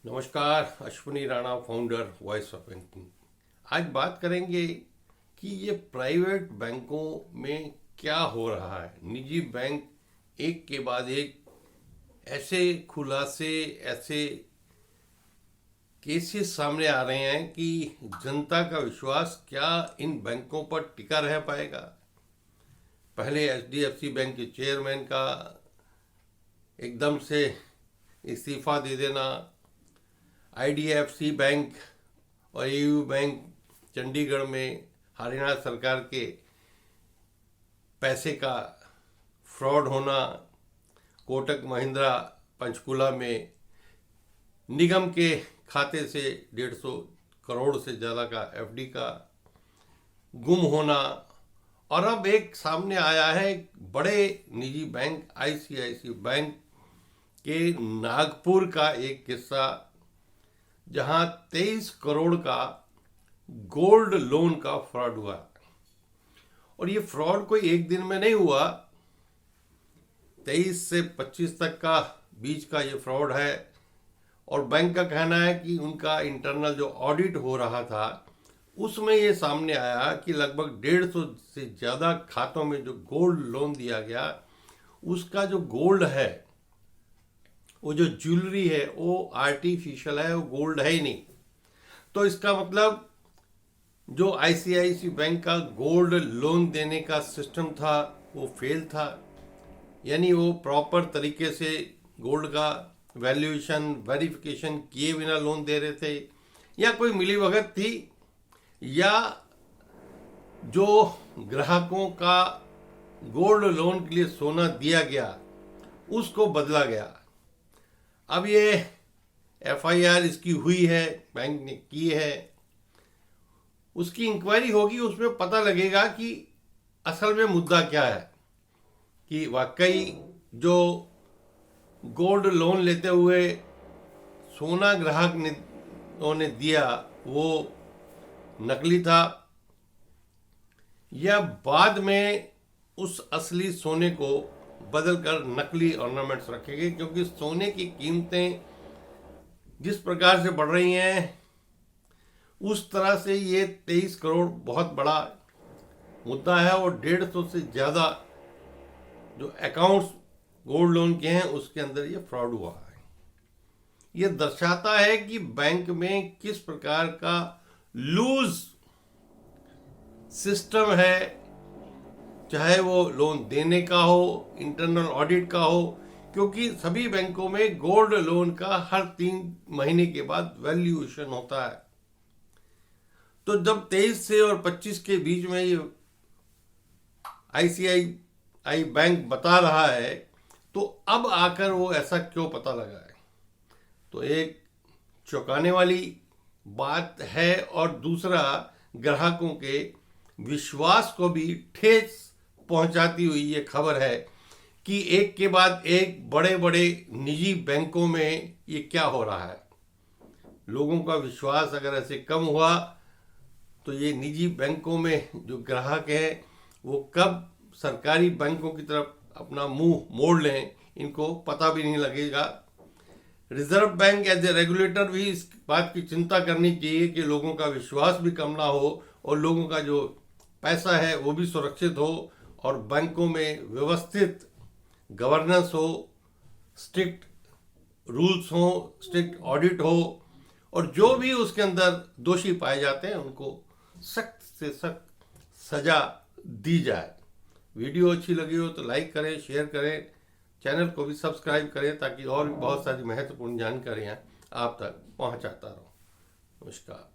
नमस्कार, Ashwini Rana, founder voice of banking. आज बात करेंगे कि ये प्राइवेट बैंकों में क्या हो रहा है। निजी बैंक एक के बाद एक ऐसे खुलासे, ऐसे केसेस सामने आ रहे हैं कि जनता का विश्वास क्या इन बैंकों पर टिका रह पाएगा। पहले एचडीएफसी बैंक के चेयरमैन का एकदम से इस्तीफा दे देना, आईडीएफसी बैंक और एयू बैंक चंडीगढ़ में हरियाणा सरकार के पैसे का फ्रॉड होना, कोटक महिंद्रा पंचकुला में निगम के खाते से 150 करोड़ से ज़्यादा का एफडी का गुम होना, और अब एक सामने आया है बड़े निजी बैंक आईसीआईसी बैंक के नागपुर का एक किस्सा, जहां 23 करोड़ का गोल्ड लोन का फ्रॉड हुआ। और ये फ्रॉड कोई एक दिन में नहीं हुआ, 23 से 25 तक का बीच का ये फ्रॉड है। और बैंक का कहना है कि उनका इंटरनल जो ऑडिट हो रहा था उसमें ये सामने आया कि लगभग 150 से ज़्यादा खातों में जो गोल्ड लोन दिया गया, उसका जो गोल्ड है, वो जो ज्वेलरी है, वो आर्टिफिशियल है, वो गोल्ड है ही नहीं। तो इसका मतलब जो आईसीआईसी बैंक का गोल्ड लोन देने का सिस्टम था वो फेल था, यानी वो प्रॉपर तरीके से गोल्ड का वैल्यूएशन वेरिफिकेशन किए बिना लोन दे रहे थे, या कोई मिलीभगत थी, या जो ग्राहकों का गोल्ड लोन के लिए सोना दिया गया उसको बदला गया। अब ये एफआईआर इसकी हुई है, बैंक ने की है, उसकी इंक्वायरी होगी, उसमें पता लगेगा कि असल में मुद्दा क्या है, कि वाकई जो गोल्ड लोन लेते हुए सोना ग्राहक ने दिया वो नकली था, या बाद में उस असली सोने को बदलकर नकली ऑर्नामेंट्स रखे गए। क्योंकि सोने की कीमतें जिस प्रकार से बढ़ रही हैं उस तरह से ये 23 करोड़ बहुत बड़ा मुद्दा है, और 150 से ज़्यादा जो अकाउंट्स गोल्ड लोन के हैं उसके अंदर ये फ्रॉड हुआ है। ये दर्शाता है कि बैंक में किस प्रकार का लूज सिस्टम है, चाहे वो लोन देने का हो, इंटरनल ऑडिट का हो, क्योंकि सभी बैंकों में गोल्ड लोन का हर 3 महीने के बाद वैल्यूएशन होता है। तो जब 23 से और 25 के बीच में ये आईसीआईसीआई बैंक बता रहा है, तो अब आकर वो ऐसा क्यों पता लगा है, तो एक चौंकाने वाली बात है। और दूसरा, ग्राहकों के विश्वास को भी ठेस पहुंचाती हुई ये खबर है कि एक के बाद एक बड़े बड़े निजी बैंकों में ये क्या हो रहा है। लोगों का विश्वास अगर ऐसे कम हुआ तो ये निजी बैंकों में जो ग्राहक हैं वो कब सरकारी बैंकों की तरफ अपना मुंह मोड़ लें, इनको पता भी नहीं लगेगा। Reserve Bank as a regulator भी इस बात की चिंता करनी चाहिए कि लोगों का विश्वास भी कम ना हो और लोगों का जो पैसा है वो भी सुरक्षित हो, और बैंकों में व्यवस्थित गवर्नेंस हो, स्ट्रिक्ट रूल्स हो, स्ट्रिक्ट ऑडिट हो, और जो भी उसके अंदर दोषी पाए जाते हैं उनको सख्त से सख्त सजा दी जाए। वीडियो अच्छी लगी हो तो लाइक करें, शेयर करें, चैनल को भी सब्सक्राइब करें, ताकि और भी बहुत सारी महत्वपूर्ण जानकारियां आप तक पहुंचाता रहूं। नमस्कार।